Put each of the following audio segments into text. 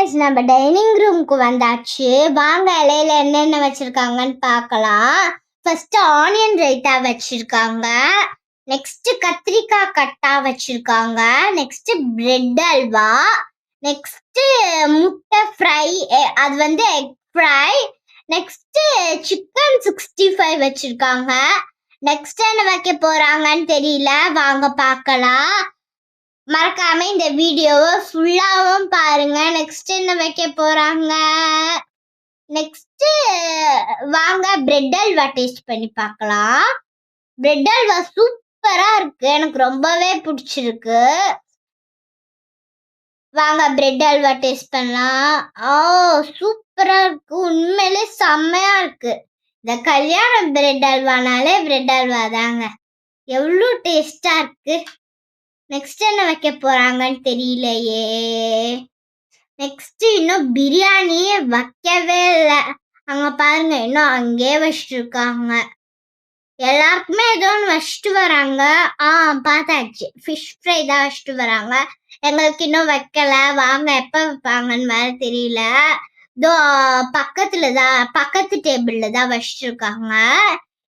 Guys நம்ம dining ரூமுக்கு வந்தாச்சு. வாங்க இலையில என்னென்ன வச்சிருக்காங்கன்னு பார்க்கலாம். ஃபர்ஸ்ட் ஆனியன் ரைத்தா வச்சிருக்காங்க. நெக்ஸ்ட் கத்திரிக்காய் கட்டா வச்சிருக்காங்க. Next bread halwa. நெக்ஸ்ட் முட்டை ஃப்ரை, அது வந்து எக் ஃப்ரை. நெக்ஸ்ட் சிக்கன் 65 வச்சிருக்காங்க. நெக்ஸ்ட் என்ன வைக்க போறாங்கன்னு தெரியல, வாங்க பார்க்கலாம். மறக்காம இந்த வீடியோவை ஃபுல்லாவும் பாருங்க. நெக்ஸ்ட் என்ன வைக்க போறாங்க, நெக்ஸ்ட் வாங்க பிரெட் அல்வா டேஸ்ட் பண்ணி பார்க்கலாம். பிரெட் அல்வா சூப்பரா இருக்கு, எனக்கு ரொம்பவே பிடிச்சிருக்கு. வாங்க பிரெட் அல்வா டேஸ்ட் பண்ணலாம். சூப்பரா இருக்கு, உண்மையிலே செம்மையா இருக்கு. இந்த கல்யாணம் பிரெட் அல்வானாலே பிரெட் அல்வா தாங்க, எவ்வளோ டேஸ்டா இருக்கு. நெக்ஸ்ட் என்ன வைக்க போறாங்கன்னு தெரியலையே. நெக்ஸ்ட் இன்னும் பிரியாணியே வைக்கவே இல்லை. அங்க பாருங்க, இன்னும் அங்கே வச்சுட்டு இருக்காங்க. எல்லாருக்குமே ஏதோ ஒன்று வச்சுட்டு வராங்க. பார்த்தாச்சு, ஃபிஷ் ஃப்ரை தான் வச்சுட்டு வராங்க. எங்களுக்கு இன்னும் வைக்கல, வாங்க எப்ப வைப்பாங்கன்னு வேற தெரியல. இதோ பக்கத்து டேபிள்ல தான் வச்சுட்டு இருக்காங்க.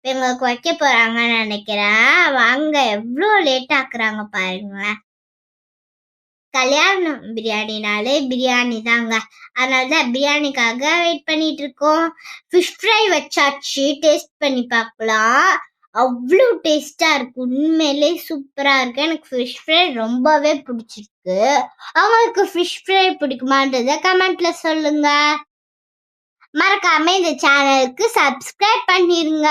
எங்களுக்கு வைக்க போறாங்கன்னு நினைக்கிறேன். வாங்க, எவ்வளோ லேட் ஆக்குறாங்க பாருங்களேன். கல்யாணம் பிரியாணினாலே பிரியாணி தாங்க, அதனாலதான் பிரியாணிக்காக வெயிட் பண்ணிட்டு இருக்கோம். ஃபிஷ் ஃப்ரை வச்சாச்சு, டேஸ்ட் பண்ணி பார்க்கலாம். அவ்வளோ டேஸ்டா இருக்கு, உண்மையிலே சூப்பரா இருக்கு. எனக்கு ஃபிஷ் ஃப்ரை ரொம்பவே பிடிச்சிருக்கு. அவங்களுக்கு ஃபிஷ் ஃப்ரை பிடிக்குமான்றத கமெண்ட்ல சொல்லுங்க. மறக்காம இந்த சேனலுக்கு சப்ஸ்கிரைப் பண்ணிருங்க.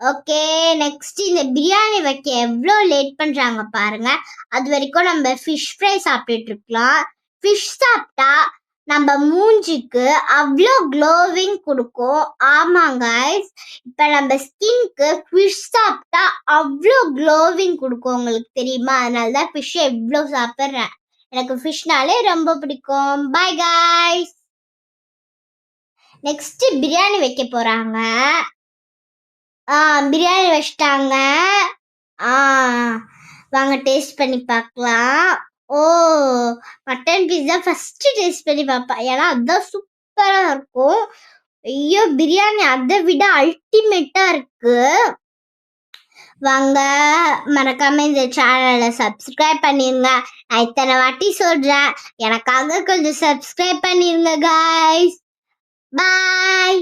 ஓகே, நெக்ஸ்ட் இந்த பிரியாணி வைக்க எவ்வளோ லேட் பண்றாங்க பாருங்க. அது வரைக்கும் நம்ம ஃபிஷ் ஃப்ரை சாப்பிட்டுட்டு இருக்கலாம். ஃபிஷ் சாப்பிட்டா நம்ம மூஞ்சிக்கு அவ்வளோ க்ளோவிங் கொடுக்கும். ஆமாங்க, இப்போ நம்ம ஸ்கின்க்கு ஃபிஷ் சாப்பிட்டா அவ்வளோ க்ளோவிங் கொடுக்கும், உங்களுக்கு தெரியுமா? அதனால தான் ஃபிஷ் எவ்வளோ சாப்பிட்றேன். எனக்கு ஃபிஷ்னாலே ரொம்ப பிடிக்கும். By guys. நெக்ஸ்ட் பிரியாணி வைக்க போறாங்க. பிரியாணி வச்சிட்டாங்க. வாங்க டேஸ்ட் பண்ணி பார்க்கலாம். மட்டன் பீஸா ஃபர்ஸ்ட் டேஸ்ட் பண்ணி பார்ப்பேன், ஏன்னா அதுதான் சூப்பரா இருக்கும். ஐயோ, பிரியாணி அதை விட அல்டிமேட்டா இருக்கு. வாங்க, மறக்காம இந்த சேனலை சப்ஸ்கிரைப் பண்ணிருங்க. நான் இத்தனை வாட்டி சொல்றேன், எனக்காக கொஞ்சம் சப்ஸ்கிரைப் பண்ணிருங்க காய்ஸ். பாய்.